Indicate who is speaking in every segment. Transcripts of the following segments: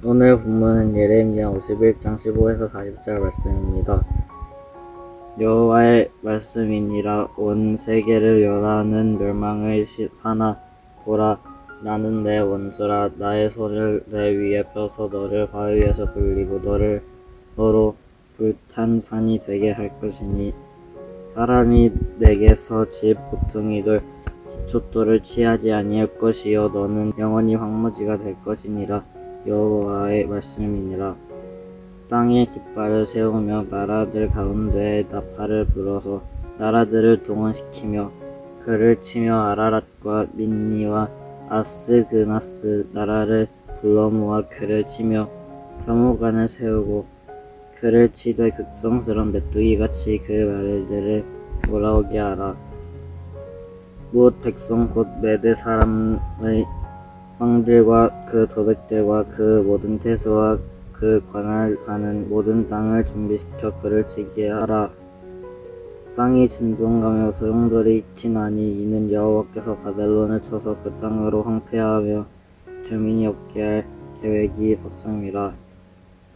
Speaker 1: 오늘 본문은 예레미야 51장 15에서 40절 말씀입니다. 여호와의 말씀이니라. 온 세계를 멸하는 멸망을 사나 보라. 나는 내 원수라. 나의 손을 내 위에 펴서 너를 바위에서 굴리고 너로 불탄 산이 되게 할 것이니, 사람이 내게서 집 보퉁이돌 기초돌을 취하지 아니할 것이요 너는 영원히 황무지가 될 것이니라. 여호와의 말씀이니라. 땅에 깃발을 세우며 나라들 가운데에 나팔을 불어서 나라들을 동원시키며 그를 치며 아라랏과 민니와 아스그나스 나라를 불러 모아 그를 치며 서무관을 세우고 그를 치되 극성스러운 메뚜기같이 그 말들을 몰아오게 하라. 뭇 백성 곧 메대 사람의 왕들과 그 도백들과 그 모든 태수와 그 관할하는 모든 땅을 준비시켜 그를 치게 하라. 땅이 진동하며 소용돌이 치나니 이는 여호와께서 바벨론을 쳐서 그 땅으로 황폐하며 주민이 없게 할 계획이 있었음이라.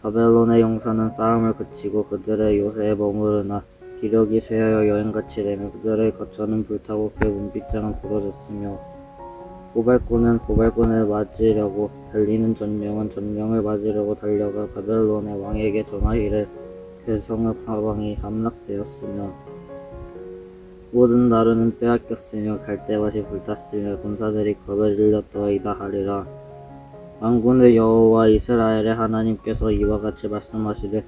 Speaker 1: 바벨론의 용사는 싸움을 그치고 그들의 요새에 머무르나 기력이 쇠하여 여행같이 되며 그들의 거처는 불타고 그 문빗장은 부러졌으며 고발꾼은 고발꾼을 맞으려고 달리는 전령은 전령을 맞으려고 달려가 바벨론의 왕에게 전하이를 그 성읍 하방이 함락되었으며 모든 나루는 빼앗겼으며 갈대밭이 불탔으며 군사들이 겁에 질렸더이다 하리라. 만군의 여호와 이스라엘의 하나님께서 이와 같이 말씀하시되,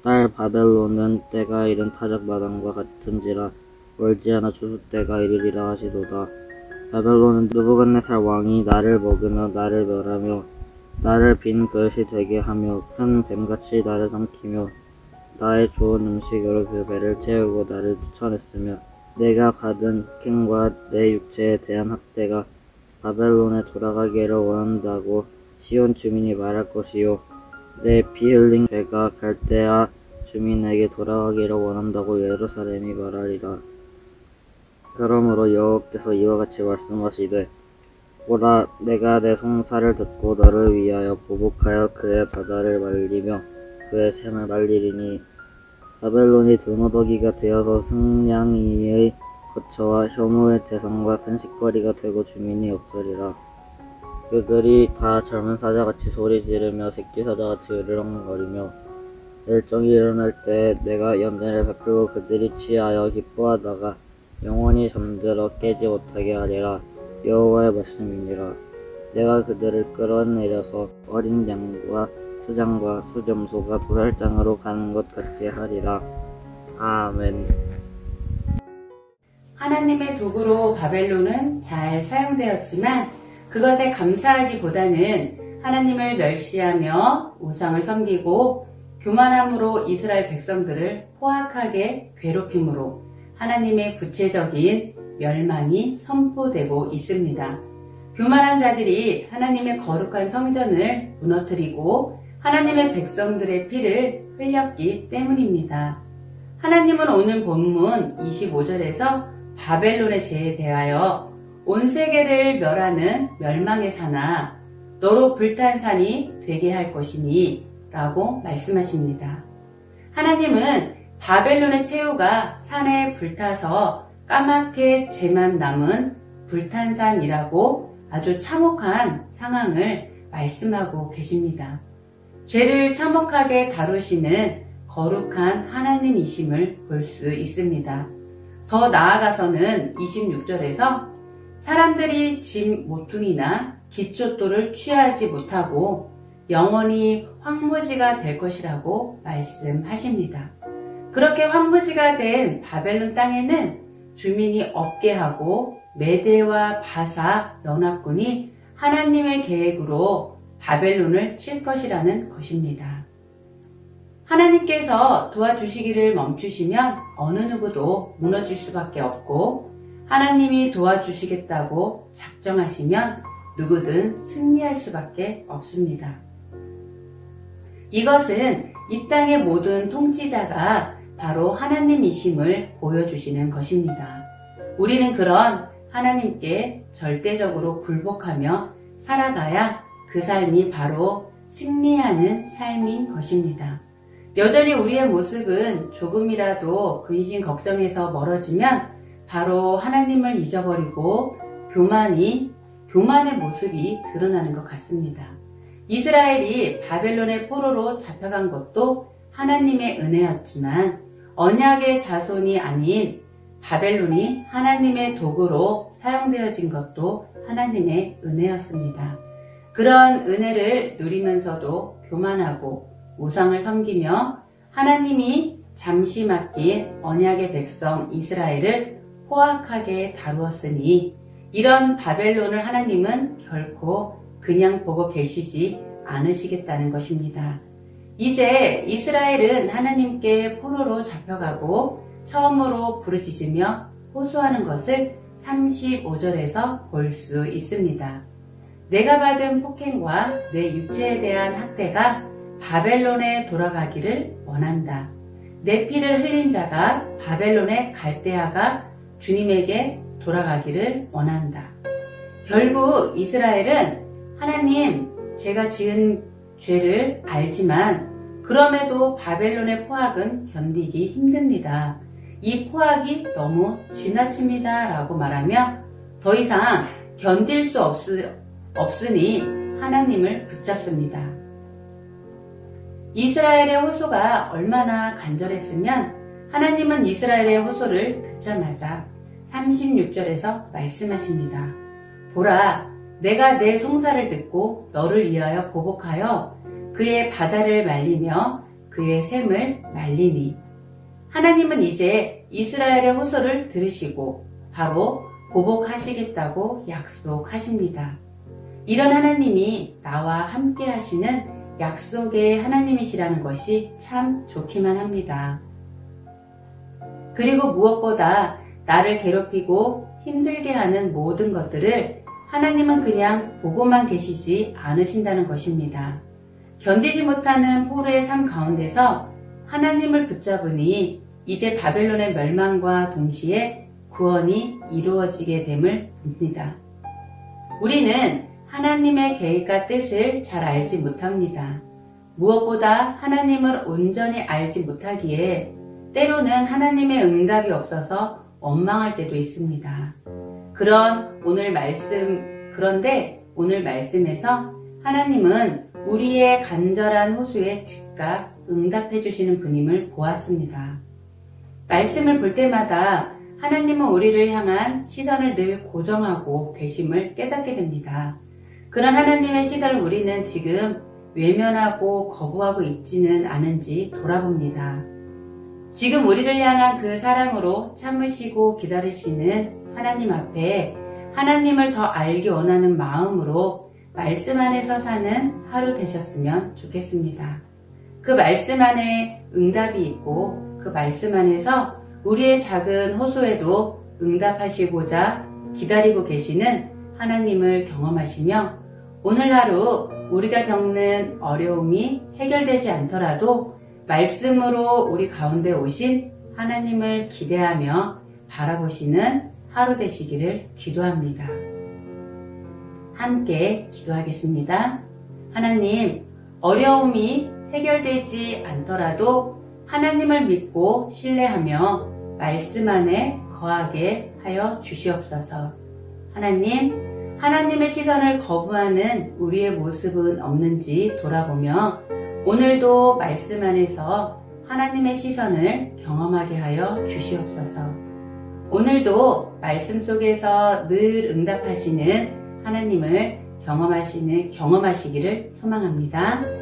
Speaker 1: 딸 바벨론은 때가 이른 타작마당과 같은지라. 멀지 않아 추수 때가 이르리라 하시도다. 바벨론은 느부갓네살 왕이 나를 먹으며 나를 멸하며 나를 빈 그릇이 되게 하며 큰 뱀같이 나를 삼키며 나의 좋은 음식으로 그 배를 채우고 나를 쫓아냈으며 내가 받은 폭행과 내 육체에 대한 학대가 바벨론에 돌아가기를 원한다고 시온 주민이 말할 것이요 내 피 흘린 죄가 갈대아 주민에게 돌아가기를 원한다고 예루살렘이 말하리라. 그러므로 여호와께서 이와 같이 말씀하시되, 보라, 내가 내 송사를 듣고 너를 위하여 보복하여 그의 바다를 말리며 그의 샘을 말리리니 바벨론이 돌무더기가 되어서 승냥이의 거처와 혐오의 대상과 탄식거리가 되고 주민이 없으리라. 그들이 다 젊은 사자같이 소리 지르며 새끼 사자같이 으르렁거리며 열정이 일어날 때 내가 연회를 베풀고 그들이 취하여 기뻐하다가 영원히 잠들어 깨지 못하게 하리라. 여호와의 말씀이니라. 내가 그들을 끌어내려서 어린 양과 수장과 수점소가 도살장으로 가는 것 같게 하리라. 아멘.
Speaker 2: 하나님의 도구로 바벨론은 잘 사용되었지만 그것에 감사하기보다는 하나님을 멸시하며 우상을 섬기고 교만함으로 이스라엘 백성들을 포악하게 괴롭힘으로 하나님의 구체적인 멸망이 선포되고 있습니다. 교만한 자들이 하나님의 거룩한 성전을 무너뜨리고 하나님의 백성들의 피를 흘렸기 때문입니다. 하나님은 오늘 본문 25절에서 바벨론의 죄에 대하여 온 세계를 멸하는 멸망의 사나 너로 불탄 산이 되게 할 것이니 라고 말씀하십니다. 하나님은 바벨론의 최후가 산에 불타서 까맣게 재만 남은 불탄 산이라고 아주 참혹한 상황을 말씀하고 계십니다. 죄를 참혹하게 다루시는 거룩한 하나님이심을 볼 수 있습니다. 더 나아가서는 26절에서 사람들이 집 모퉁이나 기초돌을 취하지 못하고 영원히 황무지가 될 것이라고 말씀하십니다. 그렇게 황무지가 된 바벨론 땅에는 주민이 없게 하고 메대와 바사 연합군이 하나님의 계획으로 바벨론을 칠 것이라는 것입니다. 하나님께서 도와주시기를 멈추시면 어느 누구도 무너질 수밖에 없고 하나님이 도와주시겠다고 작정하시면 누구든 승리할 수밖에 없습니다. 이것은 이 땅의 모든 통치자가 바로 하나님이심을 보여주시는 것입니다. 우리는 그런 하나님께 절대적으로 굴복하며 살아가야 그 삶이 바로 승리하는 삶인 것입니다. 여전히 우리의 모습은 조금이라도 근심 걱정에서 멀어지면 바로 하나님을 잊어버리고 교만의 모습이 드러나는 것 같습니다. 이스라엘이 바벨론의 포로로 잡혀간 것도 하나님의 은혜였지만 언약의 자손이 아닌 바벨론이 하나님의 도구로 사용되어진 것도 하나님의 은혜였습니다. 그런 은혜를 누리면서도 교만하고 우상을 섬기며 하나님이 잠시 맡긴 언약의 백성 이스라엘을 포악하게 다루었으니 이런 바벨론을 하나님은 결코 그냥 보고 계시지 않으시겠다는 것입니다. 이제 이스라엘은 하나님께 포로로 잡혀가고 처음으로 부르짖으며 호소하는 것을 35절에서 볼 수 있습니다. 내가 받은 폭행과 내 육체에 대한 학대가 바벨론에 돌아가기를 원한다. 내 피를 흘린 자가 바벨론의 갈대아가 주님에게 돌아가기를 원한다. 결국 이스라엘은 하나님, 제가 지은 죄를 알지만 그럼에도 바벨론의 포악은 견디기 힘듭니다. 이 포악이 너무 지나칩니다 라고 말하며 더 이상 견딜 수 없으니 하나님을 붙잡습니다. 이스라엘의 호소가 얼마나 간절했으면 하나님은 이스라엘의 호소를 듣자마자 36절에서 말씀하십니다. 보라, 내가 내 송사를 듣고 너를 위하여 보복하여 그의 바다를 말리며 그의 샘을 말리니. 하나님은 이제 이스라엘의 호소를 들으시고 바로 보복하시겠다고 약속하십니다. 이런 하나님이 나와 함께 하시는 약속의 하나님이시라는 것이 참 좋기만 합니다. 그리고 무엇보다 나를 괴롭히고 힘들게 하는 모든 것들을 하나님은 그냥 보고만 계시지 않으신다는 것입니다. 견디지 못하는 포로의 삶 가운데서 하나님을 붙잡으니 이제 바벨론의 멸망과 동시에 구원이 이루어지게 됨을 믿습니다. 우리는 하나님의 계획과 뜻을 잘 알지 못합니다. 무엇보다 하나님을 온전히 알지 못하기에 때로는 하나님의 응답이 없어서 원망할 때도 있습니다. 그런데 오늘 말씀에서 하나님은 우리의 간절한 호소에 즉각 응답해 주시는 분임을 보았습니다. 말씀을 볼 때마다 하나님은 우리를 향한 시선을 늘 고정하고 계심을 깨닫게 됩니다. 그런 하나님의 시선을 우리는 지금 외면하고 거부하고 있지는 않은지 돌아봅니다. 지금 우리를 향한 그 사랑으로 참으시고 기다리시는 하나님 앞에 하나님을 더 알기 원하는 마음으로 말씀 안에서 사는 하루 되셨으면 좋겠습니다. 그 말씀 안에 응답이 있고 그 말씀 안에서 우리의 작은 호소에도 응답하시고자 기다리고 계시는 하나님을 경험하시며 오늘 하루 우리가 겪는 어려움이 해결되지 않더라도 말씀으로 우리 가운데 오신 하나님을 기대하며 바라보시는 하루 되시기를 기도합니다. 함께 기도하겠습니다. 하나님, 어려움이 해결되지 않더라도 하나님을 믿고 신뢰하며 말씀 안에 거하게 하여 주시옵소서. 하나님의 시선을 거부하는 우리의 모습은 없는지 돌아보며 오늘도 말씀 안에서 하나님의 시선을 경험하게 하여 주시옵소서. 오늘도 말씀 속에서 늘 응답하시는 하나님을 경험하시기를 소망합니다.